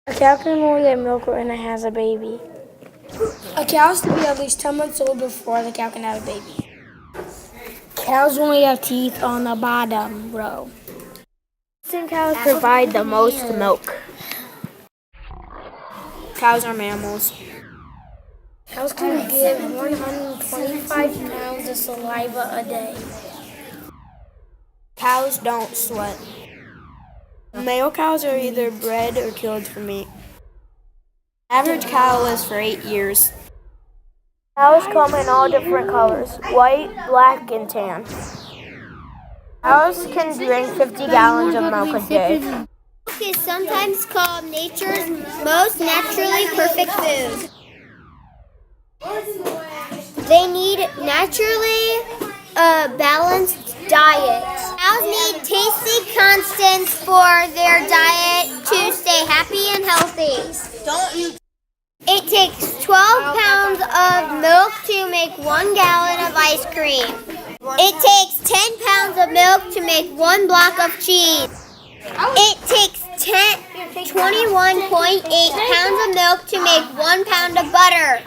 A cow can only get milk when it has a baby. A cow has to be at least 10 months old before the cow can have a baby. Cows only have teeth on the bottom row. Some cows provide the most milk. Cows are mammals. Cows can give 125 pounds of saliva a day. Cows don't sweat. Male cows are either bred or killed for meat. Average cow lives for 8 years. Cows come in all different colors: white, black, and tan. Cows can drink 50 gallons of milk a day. Milk is sometimes called nature's most naturally perfect food. They need naturally balanced diet. Cows need tasty constants for their diet to stay happy and healthy. It takes 12 pounds of milk to make 1 gallon of ice cream. It takes 10 pounds of milk to make 1 block of cheese. It takes 21.8 pounds of milk to make 1 pound of butter.